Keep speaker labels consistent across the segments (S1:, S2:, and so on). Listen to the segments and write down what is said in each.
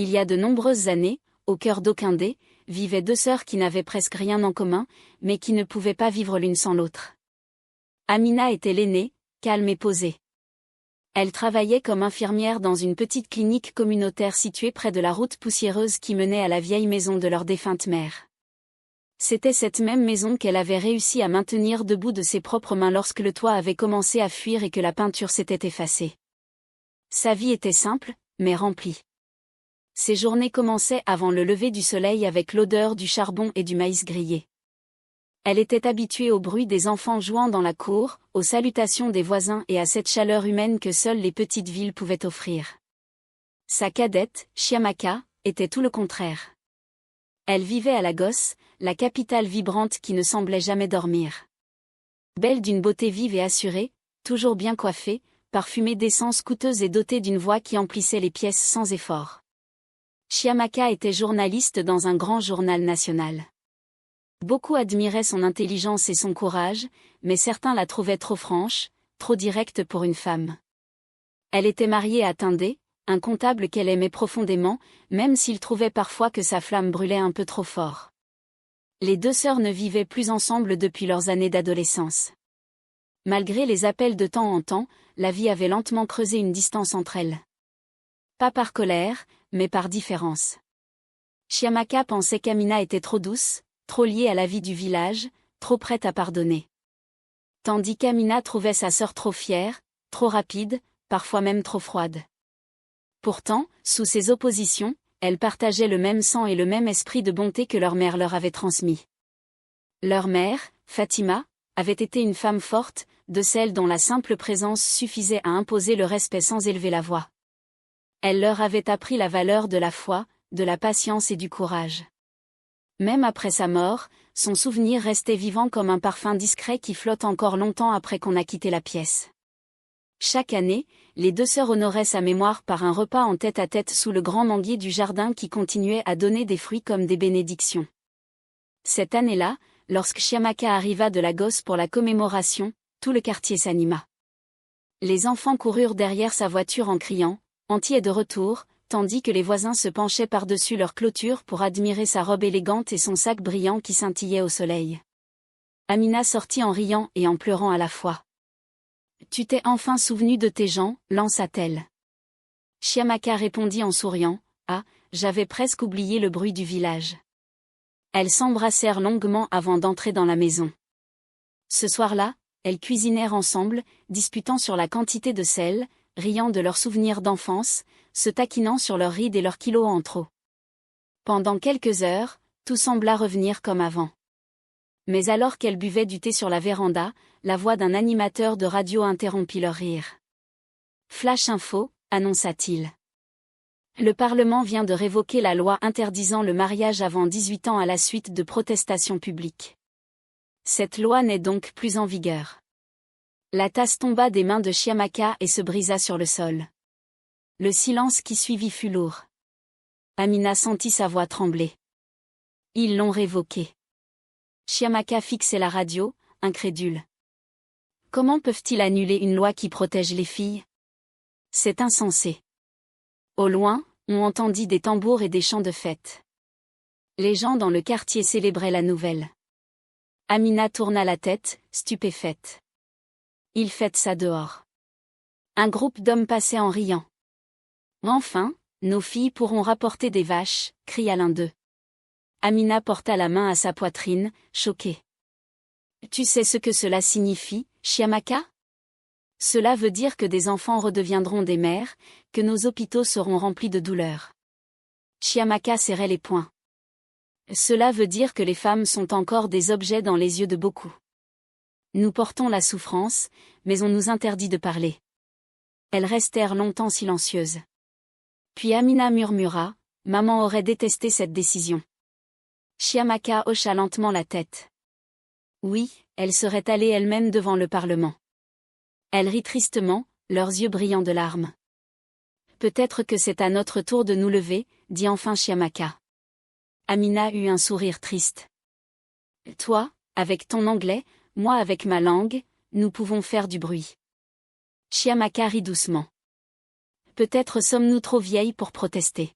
S1: Il y a de nombreuses années, au cœur d'Okindé, vivaient deux sœurs qui n'avaient presque rien en commun, mais qui ne pouvaient pas vivre l'une sans l'autre. Amina était l'aînée, calme et posée. Elle travaillait comme infirmière dans une petite clinique communautaire située près de la route poussiéreuse qui menait à la vieille maison de leur défunte mère. C'était cette même maison qu'elle avait réussi à maintenir debout de ses propres mains lorsque le toit avait commencé à fuir et que la peinture s'était effacée. Sa vie était simple, mais remplie. Ses journées commençaient avant le lever du soleil avec l'odeur du charbon et du maïs grillé. Elle était habituée au bruit des enfants jouant dans la cour, aux salutations des voisins et à cette chaleur humaine que seules les petites villes pouvaient offrir. Sa cadette, Chiamaka, était tout le contraire. Elle vivait à Lagos, la capitale vibrante qui ne semblait jamais dormir. Belle d'une beauté vive et assurée, toujours bien coiffée, parfumée d'essences coûteuses et dotée d'une voix qui emplissait les pièces sans effort. Chiamaka était journaliste dans un grand journal national. Beaucoup admiraient son intelligence et son courage, mais certains la trouvaient trop franche, trop directe pour une femme. Elle était mariée à Tindé, un comptable qu'elle aimait profondément, même s'il trouvait parfois que sa flamme brûlait un peu trop fort. Les deux sœurs ne vivaient plus ensemble depuis leurs années d'adolescence. Malgré les appels de temps en temps, la vie avait lentement creusé une distance entre elles. Pas par colère, mais par différence. Chiamaka pensait qu'Amina était trop douce, trop liée à la vie du village, trop prête à pardonner. Tandis qu'Amina trouvait sa sœur trop fière, trop rapide, parfois même trop froide. Pourtant, sous ces oppositions, elles partageaient le même sang et le même esprit de bonté que leur mère leur avait transmis. Leur mère, Fatima, avait été une femme forte, de celle dont la simple présence suffisait à imposer le respect sans élever la voix. Elle leur avait appris la valeur de la foi, de la patience et du courage. Même après sa mort, son souvenir restait vivant comme un parfum discret qui flotte encore longtemps après qu'on a quitté la pièce. Chaque année, les deux sœurs honoraient sa mémoire par un repas en tête-à-tête sous le grand manguier du jardin qui continuait à donner des fruits comme des bénédictions. Cette année-là, lorsque Chiamaka arriva de Lagos pour la commémoration, tout le quartier s'anima. Les enfants coururent derrière sa voiture en criant « Auntie est de retour », tandis que les voisins se penchaient par-dessus leur clôture pour admirer sa robe élégante et son sac brillant qui scintillait au soleil. Amina sortit en riant et en pleurant à la fois. « Tu t'es enfin souvenu de tes gens » lança-t-elle. Chiamaka répondit en souriant « Ah, j'avais presque oublié le bruit du village. » Elles s'embrassèrent longuement avant d'entrer dans la maison. Ce soir-là, elles cuisinèrent ensemble, disputant sur la quantité de sel, riant de leurs souvenirs d'enfance, se taquinant sur leurs rides et leurs kilos en trop. Pendant quelques heures, tout sembla revenir comme avant. Mais alors qu'elles buvaient du thé sur la véranda, la voix d'un animateur de radio interrompit leur rire. « Flash info », annonça-t-il. Le Parlement vient de révoquer la loi interdisant le mariage avant 18 ans à la suite de protestations publiques. Cette loi n'est donc plus en vigueur. La tasse tomba des mains de Chiamaka et se brisa sur le sol. Le silence qui suivit fut lourd. Amina sentit sa voix trembler. Ils l'ont révoquée. Chiamaka fixait la radio, incrédule. Comment peuvent-ils annuler une loi qui protège les filles? C'est insensé. Au loin, on entendit des tambours et des chants de fête. Les gens dans le quartier célébraient la nouvelle. Amina tourna la tête, stupéfaite. Ils fêtent ça dehors. Un groupe d'hommes passait en riant. Enfin, nos filles pourront rapporter des vaches, cria l'un d'eux. Amina porta la main à sa poitrine, choquée. Tu sais ce que cela signifie, Chiamaka? Cela veut dire que des enfants redeviendront des mères, que nos hôpitaux seront remplis de douleurs. Chiamaka serrait les poings. Cela veut dire que les femmes sont encore des objets dans les yeux de beaucoup. Nous portons la souffrance, mais on nous interdit de parler. Elles restèrent longtemps silencieuses. Puis Amina murmura, « Maman aurait détesté cette décision. » Chiamaka hocha lentement la tête. Oui, elle serait allée elle-même devant le Parlement. Elle rit tristement, leurs yeux brillants de larmes. Peut-être que c'est à notre tour de nous lever, dit enfin Chiamaka. Amina eut un sourire triste. Toi, avec ton anglais, moi avec ma langue, nous pouvons faire du bruit. Chiamaka rit doucement. Peut-être sommes-nous trop vieilles pour protester.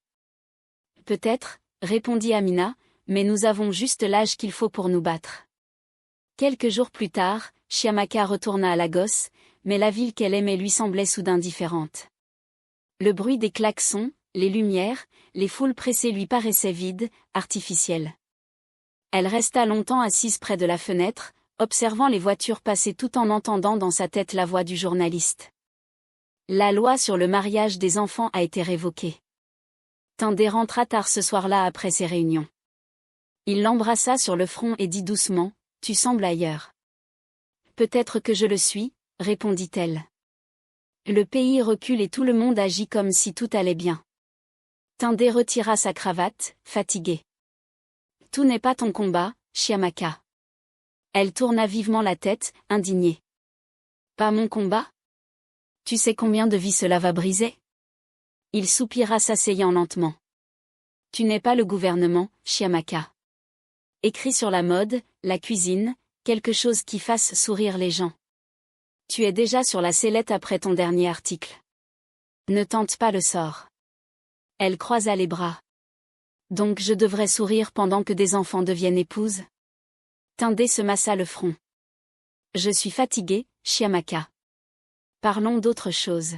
S1: Peut-être, répondit Amina, mais nous avons juste l'âge qu'il faut pour nous battre. Quelques jours plus tard, Chiamaka retourna à Lagos, mais la ville qu'elle aimait lui semblait soudain différente. Le bruit des klaxons, les lumières, les foules pressées lui paraissaient vides, artificielles. Elle resta longtemps assise près de la fenêtre, observant les voitures passer tout en entendant dans sa tête la voix du journaliste. La loi sur le mariage des enfants a été révoquée. Tindé rentra tard ce soir-là après ses réunions. Il l'embrassa sur le front et dit doucement, « Tu sembles ailleurs. » « Peut-être que je le suis, » répondit-elle. Le pays recule et tout le monde agit comme si tout allait bien. Tindé retira sa cravate, fatigué. « Tout n'est pas ton combat, Chiamaka. » Elle tourna vivement la tête, indignée. « Pas mon combat ? Tu sais combien de vies cela va briser ? » Il soupira s'asseyant lentement. « Tu n'es pas le gouvernement, Chiamaka. Écris sur la mode, la cuisine, quelque chose qui fasse sourire les gens. Tu es déjà sur la sellette après ton dernier article. Ne tente pas le sort. » Elle croisa les bras. « Donc je devrais sourire pendant que des enfants deviennent épouses ? » Tindé se massa le front. « Je suis fatiguée, Chiamaka. Parlons d'autre chose. »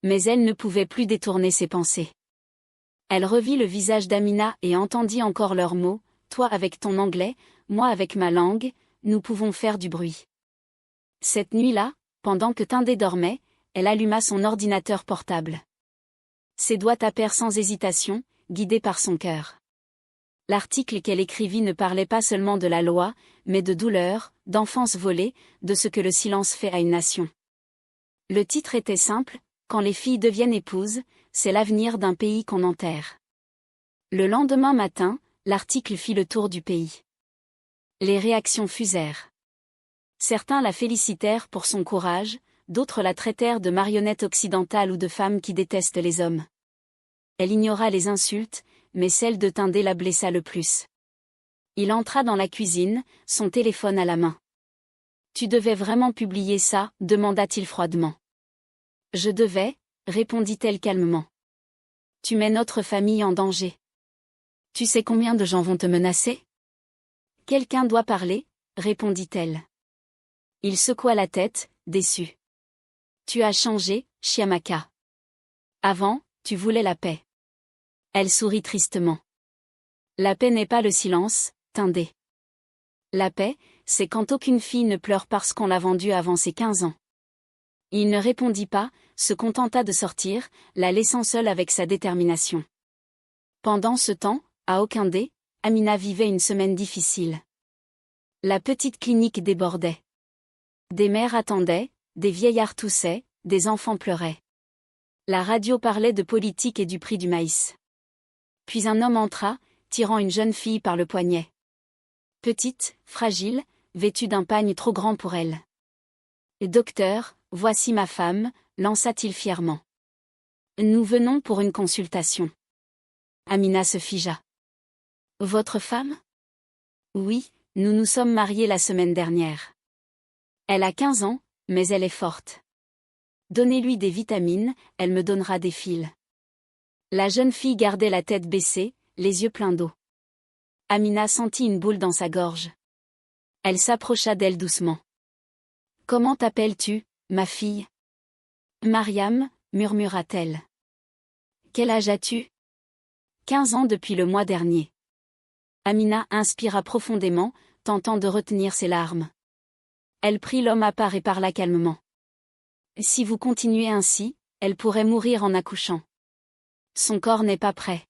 S1: Mais elle ne pouvait plus détourner ses pensées. Elle revit le visage d'Amina et entendit encore leurs mots, « Toi avec ton anglais, moi avec ma langue, nous pouvons faire du bruit. » Cette nuit-là, pendant que Tindé dormait, elle alluma son ordinateur portable. Ses doigts tapèrent sans hésitation, guidés par son cœur. L'article qu'elle écrivit ne parlait pas seulement de la loi, mais de douleur, d'enfance volée, de ce que le silence fait à une nation. Le titre était simple, « Quand les filles deviennent épouses, c'est l'avenir d'un pays qu'on enterre. » Le lendemain matin, l'article fit le tour du pays. Les réactions fusèrent. Certains la félicitèrent pour son courage, d'autres la traitèrent de marionnette occidentale ou de femme qui déteste les hommes. Elle ignora les insultes, mais celle de Tindé la blessa le plus. Il entra dans la cuisine, son téléphone à la main. « Tu devais vraiment publier ça ?» demanda-t-il froidement. « Je devais, » répondit-elle calmement. « Tu mets notre famille en danger. Tu sais combien de gens vont te menacer ? » « Quelqu'un doit parler, » répondit-elle. Il secoua la tête, déçu. « Tu as changé, Chiamaka. Avant, tu voulais la paix. » Elle sourit tristement. « La paix n'est pas le silence, Tindé. La paix, c'est quand aucune fille ne pleure parce qu'on l'a vendue avant ses 15 ans. » Il ne répondit pas, se contenta de sortir, la laissant seule avec sa détermination. Pendant ce temps, à Okindé, Amina vivait une semaine difficile. La petite clinique débordait. Des mères attendaient, des vieillards toussaient, des enfants pleuraient. La radio parlait de politique et du prix du maïs. Puis un homme entra, tirant une jeune fille par le poignet. Petite, fragile, vêtue d'un pagne trop grand pour elle. « Docteur, voici ma femme », lança-t-il fièrement. « Nous venons pour une consultation. » Amina se figea. « Votre femme ? » ?»« Oui, nous nous sommes mariés la semaine dernière. Elle a 15 ans, mais elle est forte. Donnez-lui des vitamines, elle me donnera des fils. » La jeune fille gardait la tête baissée, les yeux pleins d'eau. Amina sentit une boule dans sa gorge. Elle s'approcha d'elle doucement. « Comment t'appelles-tu, ma fille ? » « Mariam, » murmura-t-elle. « Quel âge as-tu ? » « 15 ans depuis le mois dernier. » Amina inspira profondément, tentant de retenir ses larmes. Elle prit l'homme à part et parla calmement. « Si vous continuez ainsi, elle pourrait mourir en accouchant. Son corps n'est pas prêt. »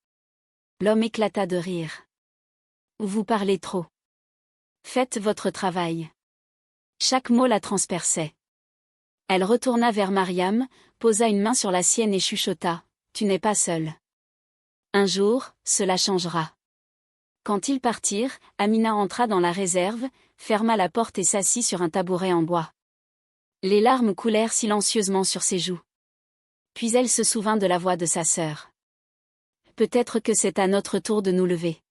S1: L'homme éclata de rire. « Vous parlez trop. Faites votre travail. » Chaque mot la transperçait. Elle retourna vers Mariam, posa une main sur la sienne et chuchota, « Tu n'es pas seule. Un jour, cela changera. » Quand ils partirent, Amina entra dans la réserve, ferma la porte et s'assit sur un tabouret en bois. Les larmes coulèrent silencieusement sur ses joues. Puis elle se souvint de la voix de sa sœur. « Peut-être que c'est à notre tour de nous lever. »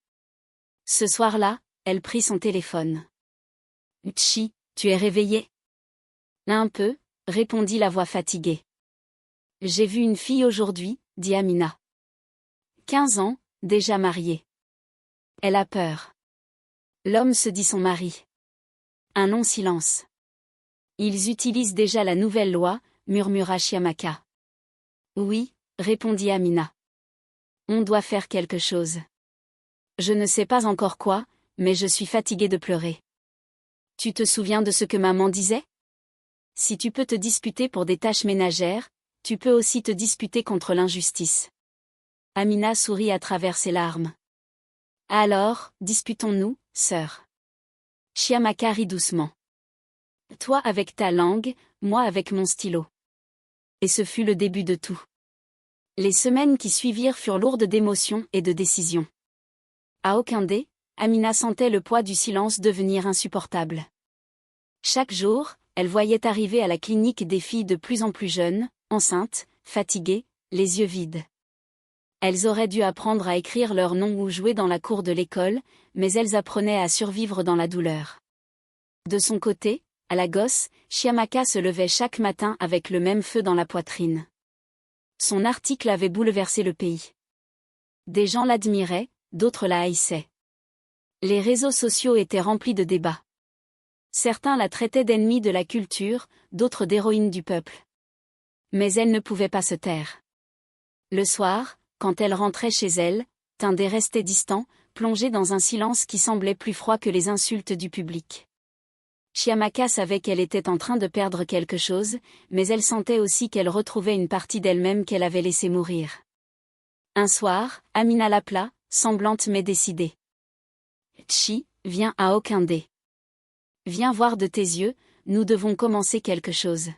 S1: Ce soir-là, elle prit son téléphone. « Tchi, tu es réveillée ? » « Un peu, » répondit la voix fatiguée. « J'ai vu une fille aujourd'hui, » dit Amina. « 15 ans, déjà mariée. Elle a peur. L'homme se dit son mari. Un long silence. Ils utilisent déjà la nouvelle loi, murmura Chiamaka. Oui, répondit Amina. On doit faire quelque chose. Je ne sais pas encore quoi, mais je suis fatiguée de pleurer. Tu te souviens de ce que maman disait? Si tu peux te disputer pour des tâches ménagères, tu peux aussi te disputer contre l'injustice. Amina sourit à travers ses larmes. Alors, disputons-nous, sœur. Chiamaka rit doucement. Toi avec ta langue, moi avec mon stylo. Et ce fut le début de tout. Les semaines qui suivirent furent lourdes d'émotions et de décisions. À Okindé, Amina sentait le poids du silence devenir insupportable. Chaque jour, elle voyait arriver à la clinique des filles de plus en plus jeunes, enceintes, fatiguées, les yeux vides. Elles auraient dû apprendre à écrire leur nom ou jouer dans la cour de l'école, mais elles apprenaient à survivre dans la douleur. De son côté, à la gosse, Chiamaka se levait chaque matin avec le même feu dans la poitrine. Son article avait bouleversé le pays. Des gens l'admiraient, d'autres la haïssaient. Les réseaux sociaux étaient remplis de débats. Certains la traitaient d'ennemie de la culture, d'autres d'héroïne du peuple. Mais elle ne pouvait pas se taire. Le soir, quand elle rentrait chez elle, Tindé restait distant, plongé dans un silence qui semblait plus froid que les insultes du public. Chiamaka savait qu'elle était en train de perdre quelque chose, mais elle sentait aussi qu'elle retrouvait une partie d'elle-même qu'elle avait laissée mourir. Un soir, Amina l'appela, semblante mais décidée. Chi, viens à Okindé. Viens voir de tes yeux, nous devons commencer quelque chose.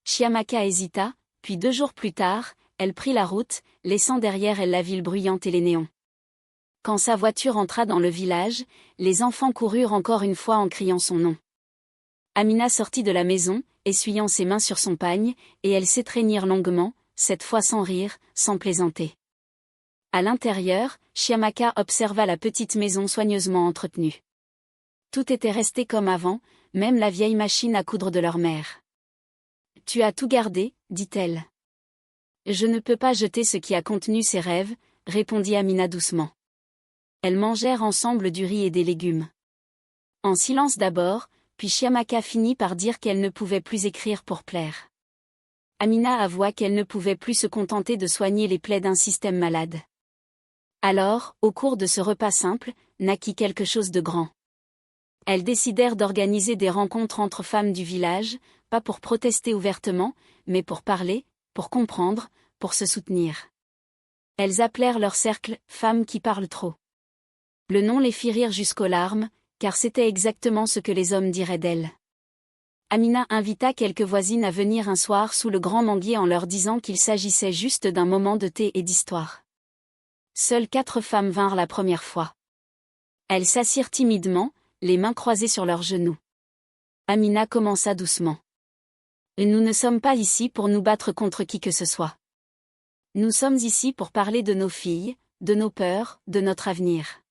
S1: Chiamaka hésita, puis 2 jours plus tard, elle prit la route, laissant derrière elle la ville bruyante et les néons. Quand sa voiture entra dans le village, les enfants coururent encore une fois en criant son nom. Amina sortit de la maison, essuyant ses mains sur son pagne, et elles s'étreignirent longuement, cette fois sans rire, sans plaisanter. À l'intérieur, Chiamaka observa la petite maison soigneusement entretenue. Tout était resté comme avant, même la vieille machine à coudre de leur mère. « Tu as tout gardé, dit-elle. »« Je ne peux pas jeter ce qui a contenu ses rêves, » répondit Amina doucement. Elles mangèrent ensemble du riz et des légumes. En silence d'abord, puis Chiamaka finit par dire qu'elle ne pouvait plus écrire pour plaire. Amina avoua qu'elle ne pouvait plus se contenter de soigner les plaies d'un système malade. Alors, au cours de ce repas simple, naquit quelque chose de grand. Elles décidèrent d'organiser des rencontres entre femmes du village, pas pour protester ouvertement, mais pour parler, pour comprendre, pour se soutenir. Elles appelèrent leur cercle « Femmes qui parlent trop ». Le nom les fit rire jusqu'aux larmes, car c'était exactement ce que les hommes diraient d'elles. Amina invita quelques voisines à venir un soir sous le grand manguier en leur disant qu'il s'agissait juste d'un moment de thé et d'histoire. Seules 4 femmes vinrent la première fois. Elles s'assirent timidement, les mains croisées sur leurs genoux. Amina commença doucement. « Nous ne sommes pas ici pour nous battre contre qui que ce soit. Nous sommes ici pour parler de nos filles, de nos peurs, de notre avenir. »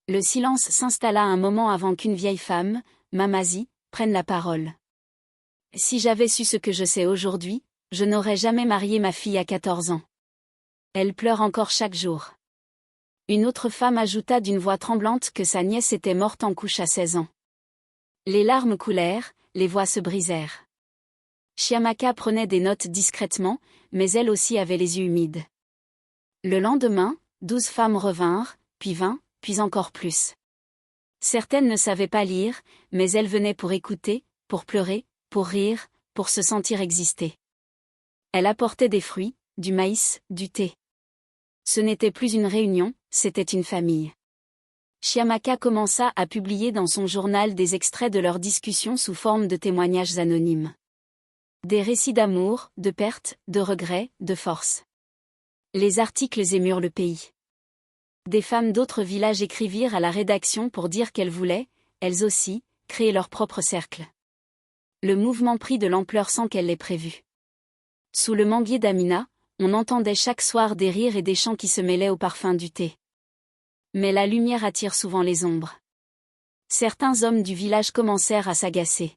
S1: Le silence s'installa un moment avant qu'une vieille femme, Mamazi, prenne la parole. « Si j'avais su ce que je sais aujourd'hui, je n'aurais jamais marié ma fille à 14 ans. Elle pleure encore chaque jour. » Une autre femme ajouta d'une voix tremblante que sa nièce était morte en couche à 16 ans. Les larmes coulèrent, les voix se brisèrent. Chiamaka prenait des notes discrètement, mais elle aussi avait les yeux humides. Le lendemain, 12 femmes revinrent, puis 20, puis encore plus. Certaines ne savaient pas lire, mais elles venaient pour écouter, pour pleurer, pour rire, pour se sentir exister. Elles apportaient des fruits, du maïs, du thé. Ce n'était plus une réunion, c'était une famille. Chiamaka commença à publier dans son journal des extraits de leurs discussions sous forme de témoignages anonymes. Des récits d'amour, de perte, de regrets, de force. Les articles émurent le pays. Des femmes d'autres villages écrivirent à la rédaction pour dire qu'elles voulaient, elles aussi, créer leur propre cercle. Le mouvement prit de l'ampleur sans qu'elle l'ait prévu. Sous le manguier d'Amina, on entendait chaque soir des rires et des chants qui se mêlaient au parfum du thé. Mais la lumière attire souvent les ombres. Certains hommes du village commencèrent à s'agacer.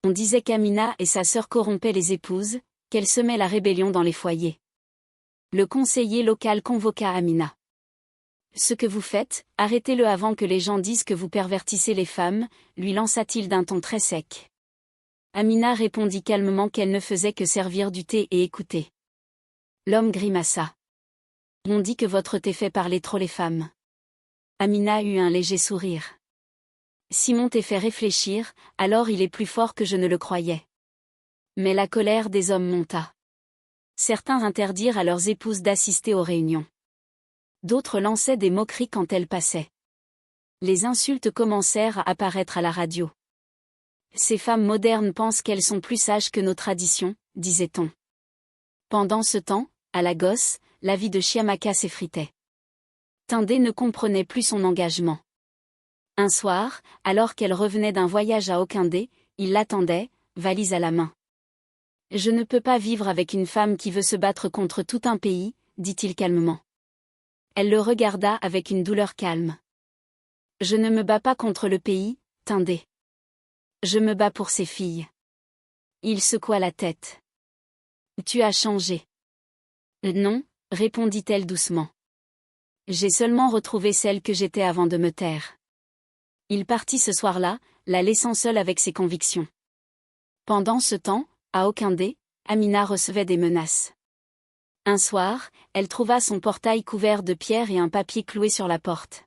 S1: On disait qu'Amina et sa sœur corrompaient les épouses, qu'elles semaient la rébellion dans les foyers. Le conseiller local convoqua Amina. Ce que vous faites, arrêtez-le avant que les gens disent que vous pervertissez les femmes, lui lança-t-il d'un ton très sec. Amina répondit calmement qu'elle ne faisait que servir du thé et écouter. L'homme grimaça. On dit que votre thé fait parler trop les femmes. Amina eut un léger sourire. Si mon thé fait réfléchir, alors il est plus fort que je ne le croyais. Mais la colère des hommes monta. Certains interdirent à leurs épouses d'assister aux réunions. D'autres lançaient des moqueries quand elles passaient. Les insultes commencèrent à apparaître à la radio. Ces femmes modernes pensent qu'elles sont plus sages que nos traditions, disait-on. Pendant ce temps, à Lagos, la vie de Chiamaka s'effritait. Tindé ne comprenait plus son engagement. Un soir, alors qu'elle revenait d'un voyage à Okindé, il l'attendait, valise à la main. « Je ne peux pas vivre avec une femme qui veut se battre contre tout un pays, dit-il calmement. Elle le regarda avec une douleur calme. « Je ne me bats pas contre le pays, Tindé. Je me bats pour ses filles. » Il secoua la tête. « Tu as changé. » « Non, répondit-elle doucement. J'ai seulement retrouvé celle que j'étais avant de me taire. » Il partit ce soir-là, la laissant seule avec ses convictions. Pendant ce temps, à Okindé, Amina recevait des menaces. Un soir, elle trouva son portail couvert de pierres et un papier cloué sur la porte.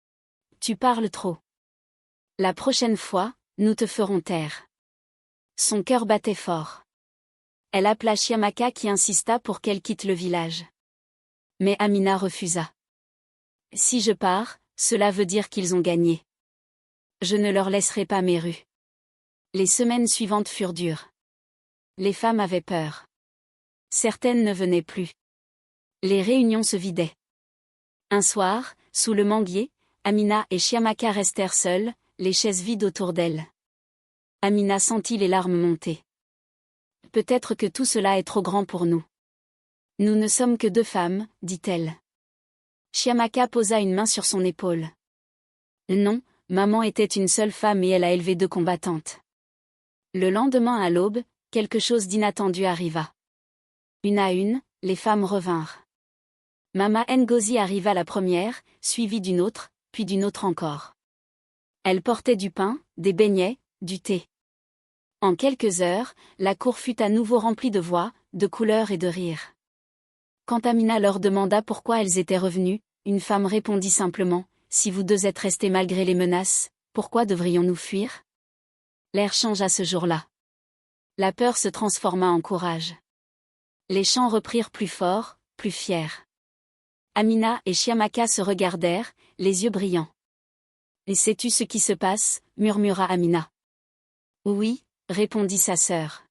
S1: « Tu parles trop. La prochaine fois, nous te ferons taire. » Son cœur battait fort. Elle appela Chiamaka qui insista pour qu'elle quitte le village. Mais Amina refusa. « Si je pars, cela veut dire qu'ils ont gagné. Je ne leur laisserai pas mes rues. » Les semaines suivantes furent dures. Les femmes avaient peur. Certaines ne venaient plus. Les réunions se vidaient. Un soir, sous le manguier, Amina et Chiamaka restèrent seules, les chaises vides autour d'elles. Amina sentit les larmes monter. Peut-être que tout cela est trop grand pour nous. Nous ne sommes que deux femmes, dit-elle. Chiamaka posa une main sur son épaule. Non, maman était une seule femme et elle a élevé deux combattantes. Le lendemain à l'aube, quelque chose d'inattendu arriva. Une à une, les femmes revinrent. Mama Ngozi arriva la première, suivie d'une autre, puis d'une autre encore. Elle portait du pain, des beignets, du thé. En quelques heures, la cour fut à nouveau remplie de voix, de couleurs et de rires. Quand Amina leur demanda pourquoi elles étaient revenues, une femme répondit simplement, « Si vous deux êtes restés malgré les menaces, pourquoi devrions-nous fuir ?» L'air changea ce jour-là. La peur se transforma en courage. Les chants reprirent plus fort, plus fiers. Amina et Chiamaka se regardèrent, les yeux brillants. « Et sais-tu ce qui se passe ?» murmura Amina. « Oui, » répondit sa sœur.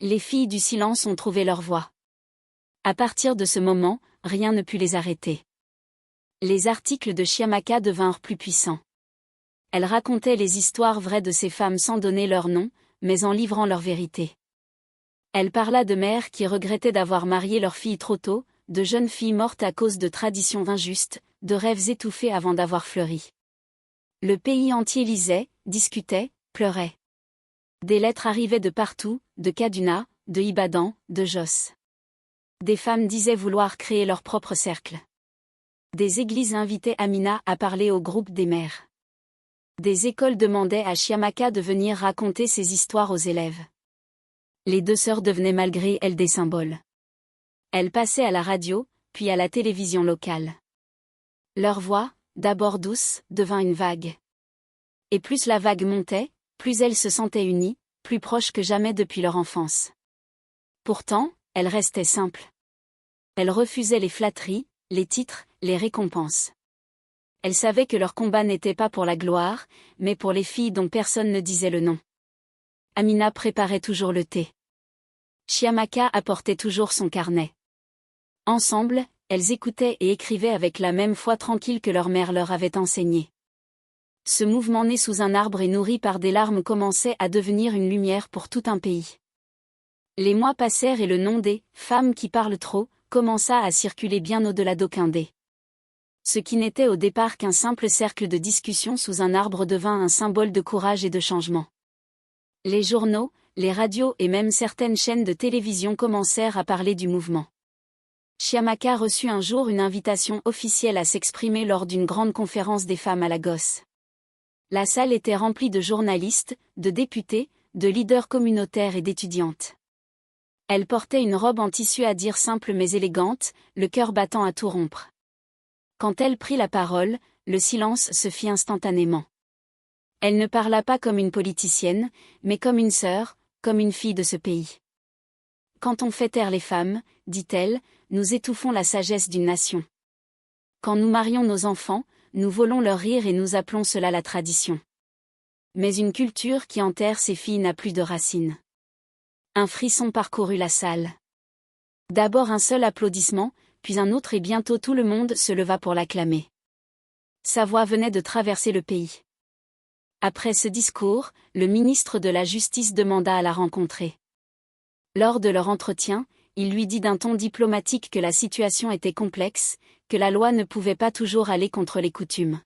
S1: Les filles du silence ont trouvé leur voie. À partir de ce moment, rien ne put les arrêter. Les articles de Chiamaka devinrent plus puissants. Elle racontait les histoires vraies de ces femmes sans donner leur nom, mais en livrant leur vérité. Elle parla de mères qui regrettaient d'avoir marié leurs filles trop tôt, de jeunes filles mortes à cause de traditions injustes, de rêves étouffés avant d'avoir fleuri. Le pays entier lisait, discutait, pleurait. Des lettres arrivaient de partout, de Kaduna, de Ibadan, de Jos. Des femmes disaient vouloir créer leur propre cercle. Des églises invitaient Amina à parler au groupe des mères. Des écoles demandaient à Chiamaka de venir raconter ses histoires aux élèves. Les deux sœurs devenaient malgré elles des symboles. Elles passaient à la radio, puis à la télévision locale. Leur voix, d'abord douce, devint une vague. Et plus la vague montait, plus elles se sentaient unies, plus proches que jamais depuis leur enfance. Pourtant, elles restaient simples. Elles refusaient les flatteries, les titres, les récompenses. Elles savaient que leur combat n'était pas pour la gloire, mais pour les filles dont personne ne disait le nom. Amina préparait toujours le thé. Chiamaka apportait toujours son carnet. Ensemble, elles écoutaient et écrivaient avec la même foi tranquille que leur mère leur avait enseigné. Ce mouvement né sous un arbre et nourri par des larmes commençait à devenir une lumière pour tout un pays. Les mois passèrent et le nom des « femmes qui parlent trop » commença à circuler bien au-delà d'Okindé. Ce qui n'était au départ qu'un simple cercle de discussion sous un arbre devint un symbole de courage et de changement. Les journaux, les radios et même certaines chaînes de télévision commencèrent à parler du mouvement. Chiamaka reçut un jour une invitation officielle à s'exprimer lors d'une grande conférence des femmes à Lagos. La salle était remplie de journalistes, de députés, de leaders communautaires et d'étudiantes. Elle portait une robe en tissu à dire simple mais élégante, le cœur battant à tout rompre. Quand elle prit la parole, le silence se fit instantanément. Elle ne parla pas comme une politicienne, mais comme une sœur, comme une fille de ce pays. Quand on fait taire les femmes, dit-elle, nous étouffons la sagesse d'une nation. Quand nous marions nos enfants, nous volons leur rire et nous appelons cela la tradition. Mais une culture qui enterre ses filles n'a plus de racines. Un frisson parcourut la salle. D'abord un seul applaudissement, puis un autre et bientôt tout le monde se leva pour l'acclamer. Sa voix venait de traverser le pays. Après ce discours, le ministre de la Justice demanda à la rencontrer. Lors de leur entretien, il lui dit d'un ton diplomatique que la situation était complexe, que la loi ne pouvait pas toujours aller contre les coutumes.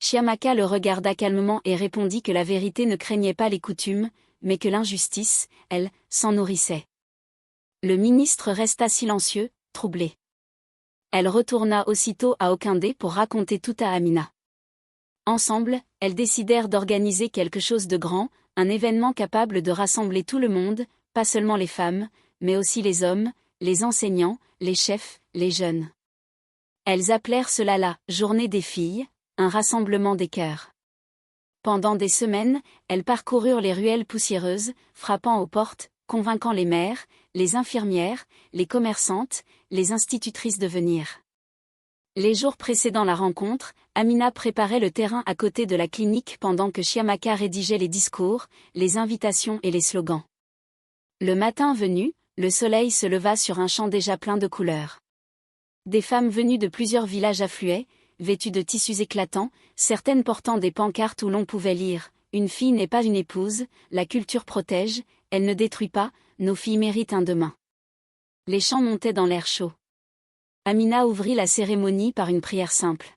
S1: Chiamaka le regarda calmement et répondit que la vérité ne craignait pas les coutumes, mais que l'injustice, elle, s'en nourrissait. Le ministre resta silencieux, troublé. Elle retourna aussitôt à Okindé pour raconter tout à Amina. Ensemble, elles décidèrent d'organiser quelque chose de grand, un événement capable de rassembler tout le monde, pas seulement les femmes, mais aussi les hommes, les enseignants, les chefs, les jeunes. Elles appelèrent cela la « Journée des filles », un rassemblement des cœurs. Pendant des semaines, elles parcoururent les ruelles poussiéreuses, frappant aux portes, convainquant les mères, les infirmières, les commerçantes, les institutrices de venir. Les jours précédant la rencontre, Amina préparait le terrain à côté de la clinique pendant que Chiamaka rédigeait les discours, les invitations et les slogans. Le matin venu, le soleil se leva sur un champ déjà plein de couleurs. Des femmes venues de plusieurs villages affluaient, vêtues de tissus éclatants, certaines portant des pancartes où l'on pouvait lire « Une fille n'est pas une épouse, la culture protège, elle ne détruit pas, nos filles méritent un demain ». Les chants montaient dans l'air chaud. Amina ouvrit la cérémonie par une prière simple.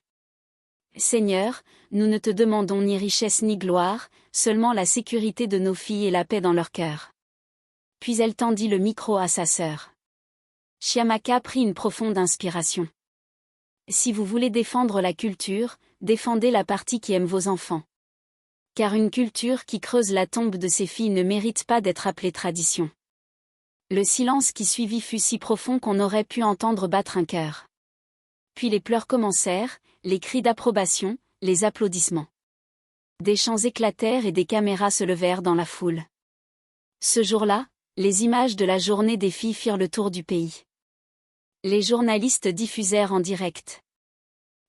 S1: « Seigneur, nous ne te demandons ni richesse ni gloire, seulement la sécurité de nos filles et la paix dans leur cœur. » Puis elle tendit le micro à sa sœur. Chiamaka prit une profonde inspiration. « Si vous voulez défendre la culture, défendez la partie qui aime vos enfants. Car une culture qui creuse la tombe de ses filles ne mérite pas d'être appelée tradition. » Le silence qui suivit fut si profond qu'on aurait pu entendre battre un cœur. Puis les pleurs commencèrent, les cris d'approbation, les applaudissements. Des chants éclatèrent et des caméras se levèrent dans la foule. Ce jour-là, les images de la journée des filles firent le tour du pays. Les journalistes diffusèrent en direct.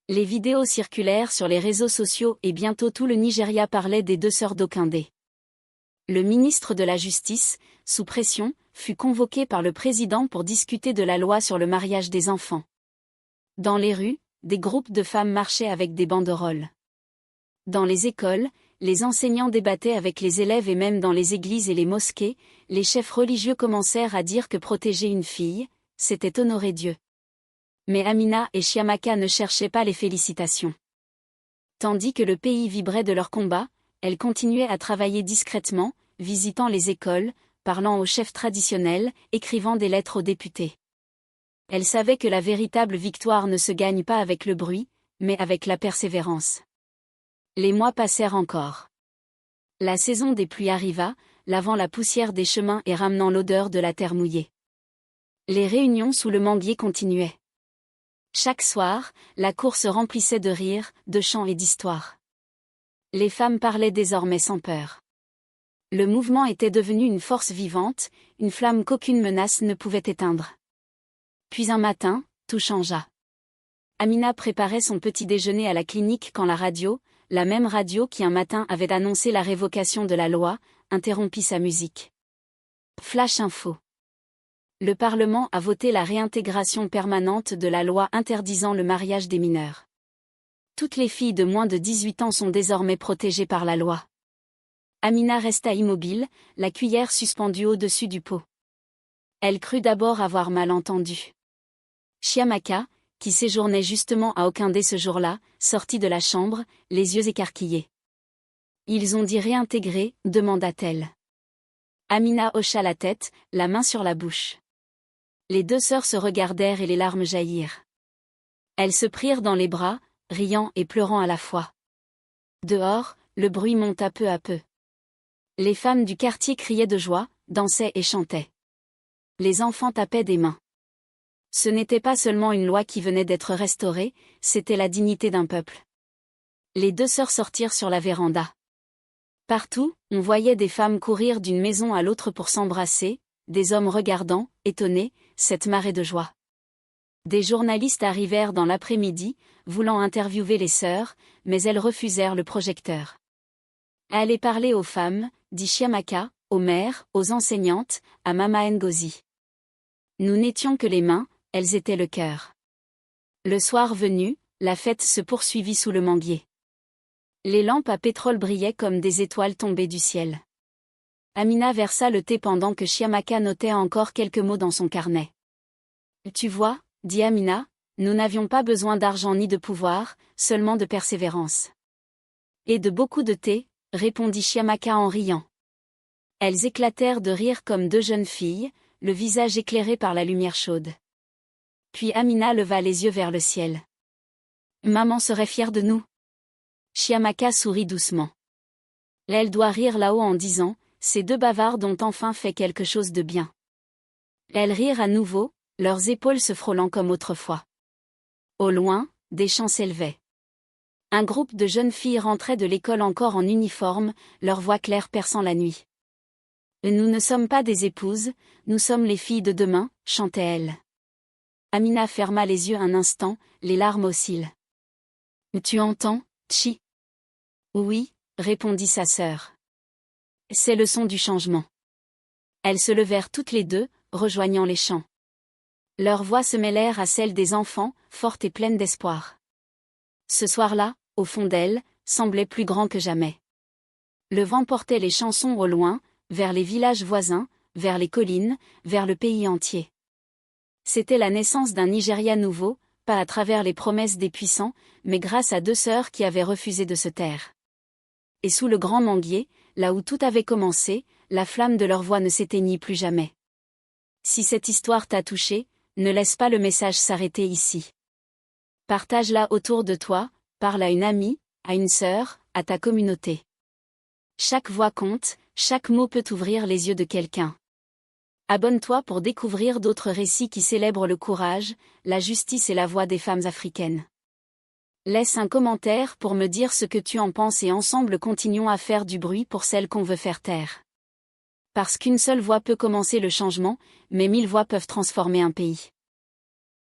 S1: Les vidéos circulèrent sur les réseaux sociaux et bientôt tout le Nigeria parlait des deux sœurs d'Okindé. Le ministre de la Justice, sous pression, fut convoqué par le président pour discuter de la loi sur le mariage des enfants. Dans les rues, des groupes de femmes marchaient avec des banderoles. Dans les écoles, les enseignants débattaient avec les élèves et même dans les églises et les mosquées, les chefs religieux commencèrent à dire que protéger une fille, c'était honorer Dieu. Mais Amina et Chiamaka ne cherchaient pas les félicitations. Tandis que le pays vibrait de leur combat, elles continuaient à travailler discrètement, visitant les écoles, parlant aux chefs traditionnels, écrivant des lettres aux députés. Elles savaient que la véritable victoire ne se gagne pas avec le bruit, mais avec la persévérance. Les mois passèrent encore. La saison des pluies arriva, lavant la poussière des chemins et ramenant l'odeur de la terre mouillée. Les réunions sous le manguier continuaient. Chaque soir, la cour se remplissait de rires, de chants et d'histoires. Les femmes parlaient désormais sans peur. Le mouvement était devenu une force vivante, une flamme qu'aucune menace ne pouvait éteindre. Puis un matin, tout changea. Amina préparait son petit déjeuner à la clinique quand la radio, la même radio qui un matin avait annoncé la révocation de la loi, interrompit sa musique. Flash info. Le Parlement a voté la réintégration permanente de la loi interdisant le mariage des mineurs. Toutes les filles de moins de 18 ans sont désormais protégées par la loi. Amina resta immobile, la cuillère suspendue au-dessus du pot. Elle crut d'abord avoir mal entendu. Chiamaka, qui séjournait justement à Okindé ce jour-là, sortit de la chambre, les yeux écarquillés. « Ils ont dit réintégrer ?» demanda-t-elle. Amina hocha la tête, la main sur la bouche. Les deux sœurs se regardèrent et les larmes jaillirent. Elles se prirent dans les bras, riant et pleurant à la fois. Dehors, le bruit monta peu à peu. Les femmes du quartier criaient de joie, dansaient et chantaient. Les enfants tapaient des mains. Ce n'était pas seulement une loi qui venait d'être restaurée, c'était la dignité d'un peuple. Les deux sœurs sortirent sur la véranda. Partout, on voyait des femmes courir d'une maison à l'autre pour s'embrasser, des hommes regardant, étonnés, cette marée de joie. Des journalistes arrivèrent dans l'après-midi, voulant interviewer les sœurs, mais elles refusèrent le projecteur. Allez parler aux femmes, dit Chiamaka, aux mères, aux enseignantes, à Mama Ngozi. Nous n'étions que les mains, elles étaient le cœur. Le soir venu, la fête se poursuivit sous le manguier. Les lampes à pétrole brillaient comme des étoiles tombées du ciel. Amina versa le thé pendant que Chiamaka notait encore quelques mots dans son carnet. Tu vois, dit Amina, nous n'avions pas besoin d'argent ni de pouvoir, seulement de persévérance. Et de beaucoup de thé, répondit Chiamaka en riant. Elles éclatèrent de rire comme deux jeunes filles, le visage éclairé par la lumière chaude. Puis Amina leva les yeux vers le ciel. Maman serait fière de nous. Chiamaka sourit doucement. Elle doit rire là-haut en disant, ces deux bavardes ont enfin fait quelque chose de bien. Elles rirent à nouveau, leurs épaules se frôlant comme autrefois. Au loin, des chants s'élevaient. Un groupe de jeunes filles rentrait de l'école encore en uniforme, leur voix claire perçant la nuit. Nous ne sommes pas des épouses, nous sommes les filles de demain, chantait-elle. Amina ferma les yeux un instant, les larmes aux cils. Tu entends, Tchi? Oui, répondit sa sœur. C'est le son du changement. Elles se levèrent toutes les deux, rejoignant les chants. Leurs voix se mêlèrent à celles des enfants, fortes et pleines d'espoir. Ce soir-là, au fond d'elles, semblait plus grand que jamais. Le vent portait les chansons au loin, vers les villages voisins, vers les collines, vers le pays entier. C'était la naissance d'un Nigeria nouveau, pas à travers les promesses des puissants, mais grâce à deux sœurs qui avaient refusé de se taire. Et sous le grand manguier, là où tout avait commencé, la flamme de leur voix ne s'éteignit plus jamais. Si cette histoire t'a touché, ne laisse pas le message s'arrêter ici. Partage-la autour de toi, parle à une amie, à une sœur, à ta communauté. Chaque voix compte, chaque mot peut ouvrir les yeux de quelqu'un. Abonne-toi pour découvrir d'autres récits qui célèbrent le courage, la justice et la voix des femmes africaines. Laisse un commentaire pour me dire ce que tu en penses et ensemble continuons à faire du bruit pour celles qu'on veut faire taire. Parce qu'une seule voix peut commencer le changement, mais 1000 voix peuvent transformer un pays.